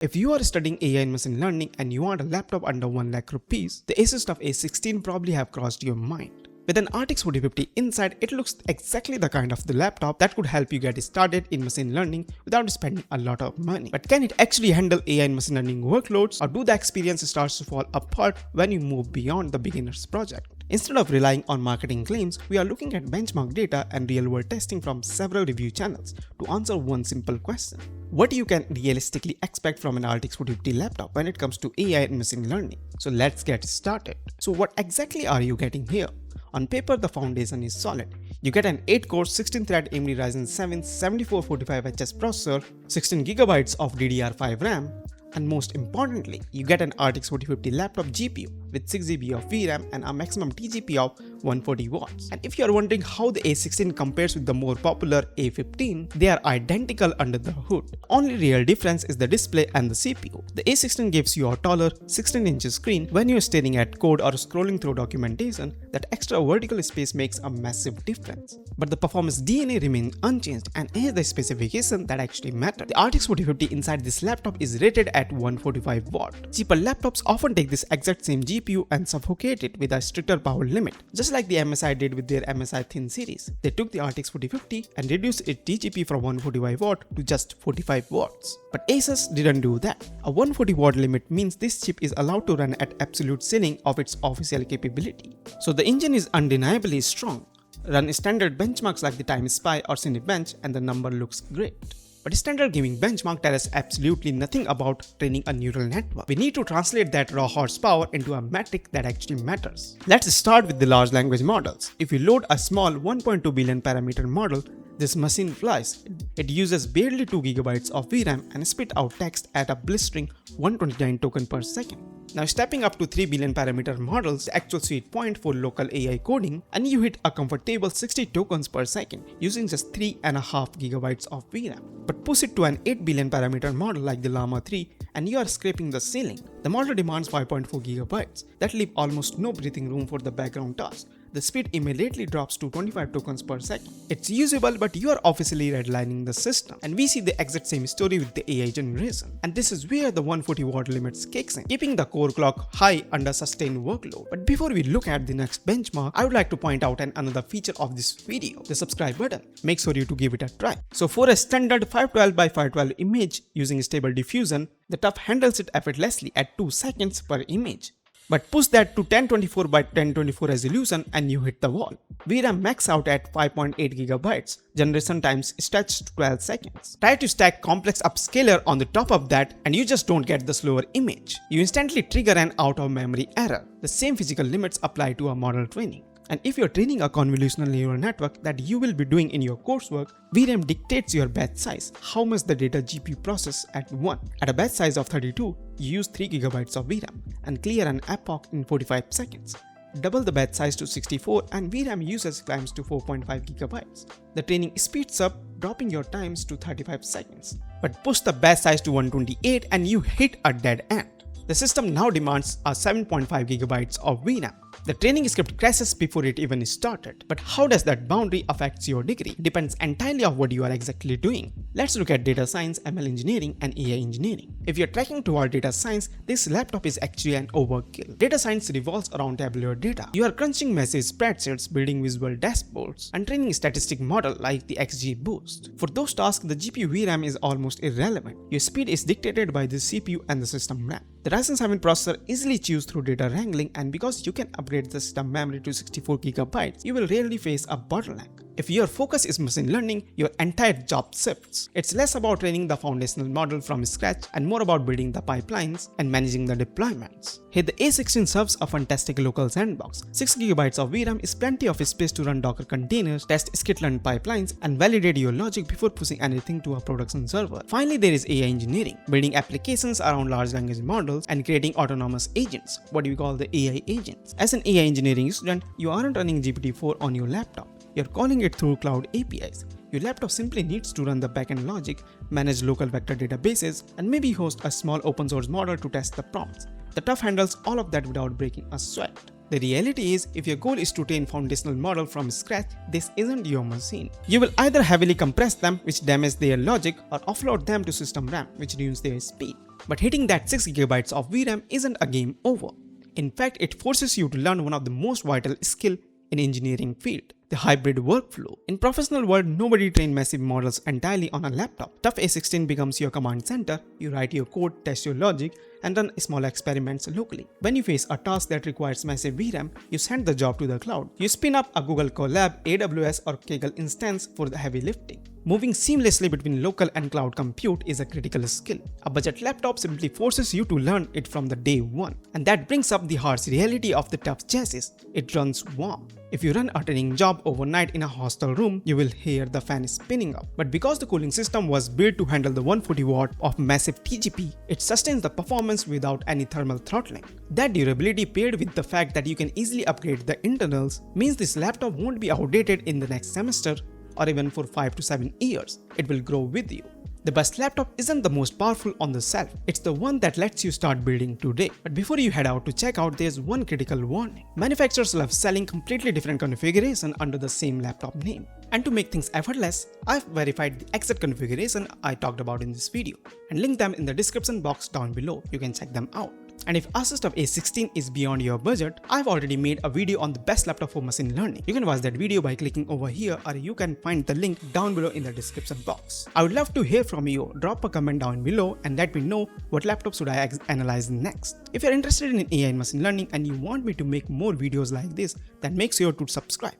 If you are studying AI and machine learning and you want a laptop under 1 lakh rupees, the ASUS TUF A16 probably have crossed your mind. With an RTX 4050 inside, it looks exactly the kind of the laptop that could help you get started in machine learning without spending a lot of money. But can it actually handle AI and machine learning workloads, or do the experience starts to fall apart when you move beyond the beginner's project? Instead of relying on marketing claims, we are looking at benchmark data and real-world testing from several review channels to answer one simple question. What you can realistically expect from an RTX 4050 laptop when it comes to AI and machine learning? So let's get started. So what exactly are you getting here? On paper, the foundation is solid. You get an 8-core 16-thread AMD Ryzen 7 7445HS processor, 16GB of DDR5 RAM, and most importantly, you get an RTX 4050 laptop GPU with 6GB of VRAM and a maximum TGP of 140 watts. And if you are wondering how the A16 compares with the more popular A15, they are identical under the hood. Only real difference is the display and the CPU. The A16 gives you a taller 16-inch screen. When you are staring at code or scrolling through documentation, that extra vertical space makes a massive difference. But the performance DNA remains unchanged, and here's the specification that actually matter. The RTX 4050 inside this laptop is rated at 145 watt. Cheaper laptops often take this exact same GPU and suffocate it with a stricter power limit, just like the MSI did with their MSI Thin series. They took the RTX 4050 and reduced its TGP from 145 watt to just 45 watts. But ASUS didn't do that. A 140 watt limit means this chip is allowed to run at absolute ceiling of its official capability. So the engine is undeniably strong. Run standard benchmarks like the Time Spy or Cinebench and the number looks great. But standard gaming benchmark tell us absolutely nothing about training a neural network. We need to translate that raw horsepower into a metric that actually matters. Let's start with the large language models. If you load a small 1.2 billion parameter model, this machine flies. It uses barely 2GB of VRAM and spit out text at a blistering 129 tokens per second. Now stepping up to 3 billion parameter models, the actual sweet point for local AI coding, and you hit a comfortable 60 tokens per second using just 3.5GB of VRAM. But push it to an 8 billion parameter model like the Llama 3 and you are scraping the ceiling. The model demands 5.4GB that leave almost no breathing room for the background task. The speed immediately drops to 25 tokens per second. It's usable, but you are officially redlining the system. And we see the exact same story with the AI generation. And this is where the 140 watt limits kicks in, keeping the core clock high under sustained workload. But before we look at the next benchmark, I would like to point out another feature of this video, the subscribe button. Make sure you to give it a try. So for a standard 512 by 512 image using stable diffusion, the TUF handles it effortlessly at 2 seconds per image. But push that to 1024 by 1024 resolution and you hit the wall. VRAM max out at 5.8GB. Generation times stretch to 12 seconds. Try to stack complex upscaler on the top of that and you just don't get the slower image. You instantly trigger an out of memory error. The same physical limits apply to a model training. And if you're training a convolutional neural network that you will be doing in your coursework, VRAM dictates your batch size, how much the data GPU process at 1. At a batch size of 32, you use 3GB of VRAM and clear an epoch in 45 seconds. Double the batch size to 64 and VRAM usage climbs to 4.5GB. The training speeds up, dropping your times to 35 seconds. But push the batch size to 128 and you hit a dead end. The system now demands a 7.5GB of VRAM. The training script crashes before it even started. But how does that boundary affect your degree? Depends entirely on what you are exactly doing. Let's look at data science, ML engineering and AI engineering. If you're tracking toward data science, this laptop is actually an overkill. Data science revolves around tabular data. You are crunching massive spreadsheets, building visual dashboards, and training statistic model like the XGBoost. For those tasks, the GPU VRAM is almost irrelevant. Your speed is dictated by the CPU and the system RAM. The Ryzen 7 processor easily chews through data wrangling, and because you can upgrade the system memory to 64GB, you will rarely face a bottleneck. If your focus is machine learning, your entire job shifts. It's less about training the foundational model from scratch and more about building the pipelines and managing the deployments. Here the A16 serves a fantastic local sandbox. 6GB of VRAM is plenty of space to run Docker containers, test skitlearn pipelines, and validate your logic before pushing anything to a production server. Finally, there is AI engineering, building applications around large language models and creating autonomous agents, what we call the AI agents. As an AI engineering student, you aren't running GPT-4 on your laptop. You're calling it through cloud APIs. Your laptop simply needs to run the backend logic, manage local vector databases, and maybe host a small open source model to test the prompts. The TUF handles all of that without breaking a sweat. The reality is, if your goal is to train foundational model from scratch, this isn't your machine. You will either heavily compress them, which damage their logic, or offload them to system RAM, which ruins their speed. But hitting that 6GB of VRAM isn't a game over. In fact, it forces you to learn one of the most vital skills in engineering field, the hybrid workflow. In professional world, nobody trains massive models entirely on a laptop. TUF A16 becomes your command center. You write your code, test your logic, and run small experiments locally. When you face a task that requires massive VRAM, you send the job to the cloud. You spin up a Google Colab, AWS or Kaggle instance for the heavy lifting. Moving seamlessly between local and cloud compute is a critical skill. A budget laptop simply forces you to learn it from the day one. And that brings up the harsh reality of the TUF chassis. It runs warm. If you run a training job overnight in a hostel room, you will hear the fan spinning up. But because the cooling system was built to handle the 140 watt of massive TGP, it sustains the performance without any thermal throttling. That durability paired with the fact that you can easily upgrade the internals means this laptop won't be outdated in the next semester or even for 5 to 7 years. It will grow with you. The best laptop isn't the most powerful on the shelf, it's the one that lets you start building today. But before you head out to check out, there's one critical warning. Manufacturers love selling completely different configuration under the same laptop name. And to make things effortless, I've verified the exact configuration I talked about in this video and linked them in the description box down below. You can check them out. And if ASUS TUF A16 is beyond your budget, I've already made a video on the best laptop for machine learning. You can watch that video by clicking over here, or you can find the link down below in the description box. I would love to hear from you. Drop a comment down below and let me know what laptop should I analyze next. If you're interested in AI and machine learning and you want me to make more videos like this, then make sure to subscribe.